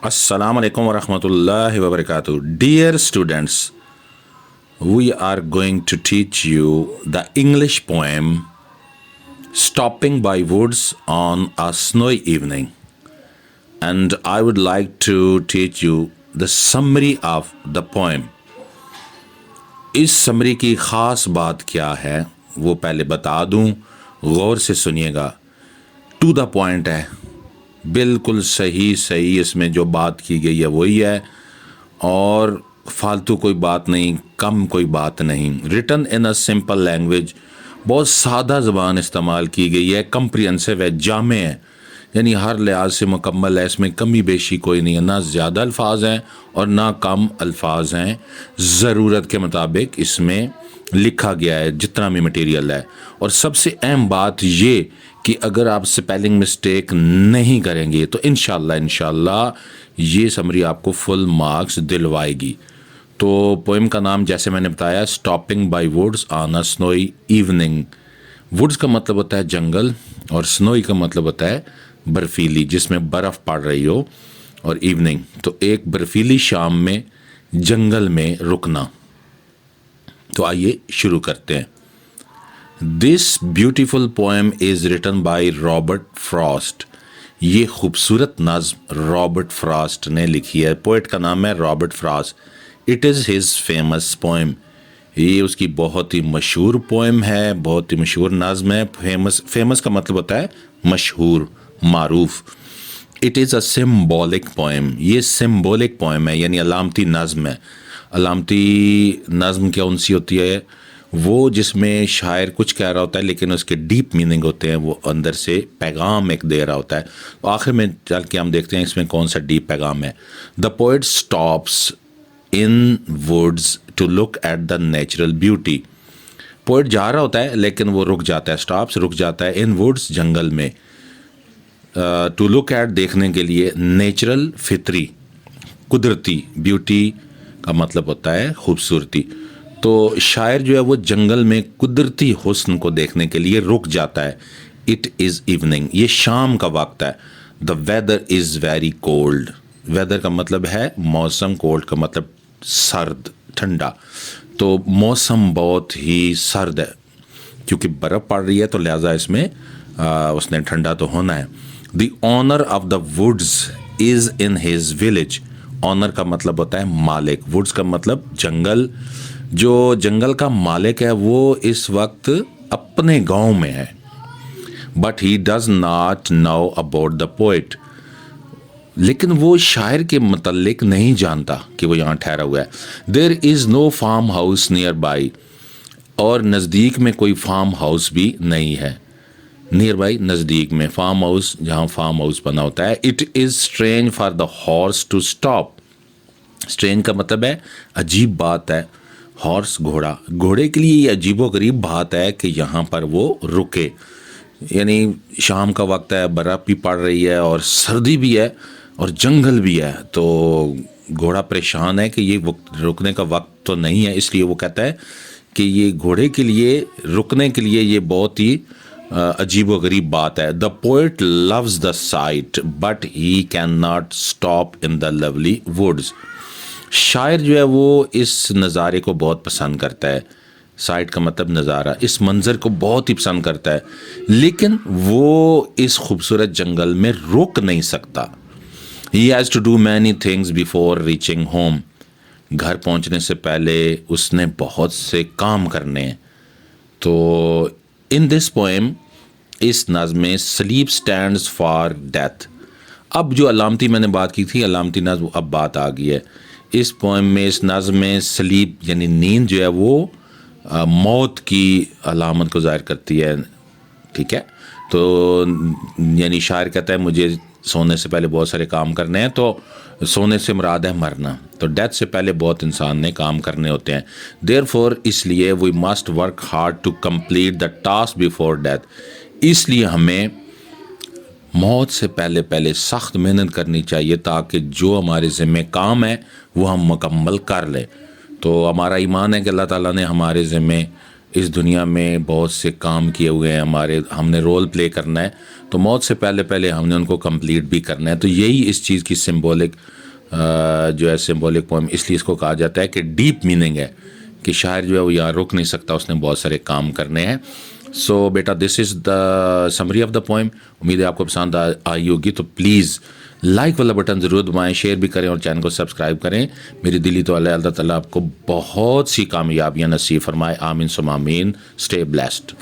Assalamu alaikum wa rahmatullahi wa barakatuh. Dear students, we are going to teach you the English poem Stopping by Woods on a Snowy Evening. And I would like to teach you the summary of the poem. इस summary की ख़ास बात क्या है वो पहले बता दूं, गौर से सुनिएगा। टू द पॉइंट है, बिल्कुल सही सही इसमें जो बात की गई है वही है, और फालतू कोई बात नहीं, कम कोई बात नहीं। Written in a simple language, बहुत सादा ज़बान इस्तेमाल की गई है, कंप्रिहेंसिव है, जामे है, यानी हर लिहाज से मुकम्मल है, इसमें कमी बेशी कोई नहीं है, ना ज़्यादा अल्फाज हैं और ना कम अल्फाज हैं। ज़रूरत के मुताबिक इसमें लिखा गया है जितना भी मटेरियल है। और सबसे अहम बात ये कि अगर आप स्पेलिंग मिस्टेक नहीं करेंगे तो इंशाल्लाह ये समरी आपको फुल मार्क्स दिलवाएगी। तो पोएम का नाम जैसे मैंने बताया, stopping by woods on a snowy evening. Woods का मतलब होता है जंगल और स्नोई का मतलब होता है बर्फीली, जिसमें बर्फ़ पड़ रही हो, और इवनिंग तो एक बर्फीली शाम में जंगल में रुकना। तो आइए शुरू करते हैं। This beautiful poem is written by Robert Frost. ये खूबसूरत नज़्म रॉबर्ट फ्रॉस्ट ने लिखी है। पोइट का नाम है Robert Frost. It is his famous poem. ये उसकी बहुत ही मशहूर पोएम है, बहुत ही मशहूर नज़्म है। फेमस का मतलब होता है मशहूर, मारूफ। It is a symbolic poem. ये सिम्बॉलिक पोएम है, यानी अलामती नज़्म है। अलामती नज़्म क्या उनसी होती है, वो जिसमें शायर कुछ कह रहा होता है लेकिन उसके डीप मीनिंग होते हैं, वो अंदर से पैगाम एक दे रहा होता है। तो आखिर में चल के हम देखते हैं इसमें कौन सा डीप पैगाम है। The poet stops in woods to look at the natural beauty. Poet जा रहा होता है लेकिन वो रुक जाता है, स्टॉप्स रुक जाता है, इन वुड्स जंगल में, टू लुक एट देखने के लिए, नेचुरल फितरी, कुदरती, ब्यूटी का मतलब होता है खूबसूरती। तो शायर जो है वो जंगल में कुदरती हुस्न को देखने के लिए रुक जाता है। इट इज़ इवनिंग, ये शाम का वक्त है। The weather is very cold. Weather का मतलब है मौसम, कोल्ड का मतलब सर्द, ठंडा। तो मौसम बहुत ही सर्द है, क्योंकि बर्फ़ पड़ रही है तो लिहाजा इसमें उसने ठंडा तो होना है। The owner of the woods is in his village. Owner का मतलब होता है मालिक, वुड्स का मतलब जंगल। जो जंगल का मालिक है वो इस वक्त अपने गांव में है। But he does not know about the poet. लेकिन वो शायर के मतलब नहीं जानता कि वो यहाँ ठहरा हुआ है। There is no farm house nearby. और नज़दीक में कोई फार्म हाउस भी नहीं है। नियर बाई नज़दीक में, फार्म हाउस जहाँ फार्म हाउस बना होता है। It is strange for the horse to stop. Strange का मतलब है अजीब बात है। हॉर्स घोड़ा, घोड़े के लिए ये अजीबो गरीब बात है कि यहाँ पर वो रुके। यानी शाम का वक्त है, बर्फ़ भी पड़ रही है और सर्दी भी है और जंगल भी है, तो घोड़ा परेशान है कि ये रुकने का वक्त तो नहीं है। इसलिए वो कहता है कि ये घोड़े के लिए रुकने के लिए ये बहुत ही अजीबो गरीब बात है। The poet loves the sight but he can not stop in the lovely woods. शायर जो है वो इस नज़ारे को बहुत पसंद करता है। साइट का मतलब नज़ारा, इस मंज़र को बहुत ही पसंद करता है, लेकिन वो इस खूबसूरत जंगल में रुक नहीं सकता। He has to do many things before reaching home. घर पहुंचने से पहले उसने बहुत से काम करने हैं। तो इन दिस पोएम, इस नज़्म में, स्लीप स्टैंड्स फॉर डेथ। अब जो अलामती मैंने बात की थी, अलामती नज़्म, अब बात आ गई है। इस पोएम में, इस नज़्म में स्लीप यानी नींद जो है वो मौत की अलामत को ज़ाहिर करती है। ठीक है, तो यानी शायर कहता है मुझे सोने से पहले बहुत सारे काम करने हैं। तो सोने से मुराद है मरना, तो डेथ से पहले बहुत इंसान ने काम करने होते हैं। देयरफॉर, इसलिए we must work hard to complete the task before death. इसलिए हमें मौत से पहले पहले सख्त मेहनत करनी चाहिए ताकि जो हमारे ज़िम्मे काम है वो हम मुकम्मल कर लें। तो हमारा ईमान है कि अल्लाह ताला ने हमारे ज़िम्मे इस दुनिया में बहुत से काम किए हुए हैं हमारे, हमने रोल प्ले करना है, तो मौत से पहले पहले हमने उनको कंप्लीट भी करना है। तो यही इस चीज़ की सिंबॉलिक जो है सिंबॉलिक पोएम इसलिए इसको कहा जाता है कि डीप मीनिंग है कि शायर जो है वो यहाँ रुक नहीं सकता, उसने बहुत सारे काम करने हैं। सो बेटा this is the summary of the poem. उम्मीद है आपको पसंद आई होगी। तो प्लीज़ लाइक वाला बटन ज़रूर दबाएं, शेयर भी करें और चैनल को सब्सक्राइब करें। मेरी दिली तो अल्लाह ताला आपको बहुत सी कामयाबियाँ नसीब फरमाए। आमीन सुम आमीन। Stay blessed.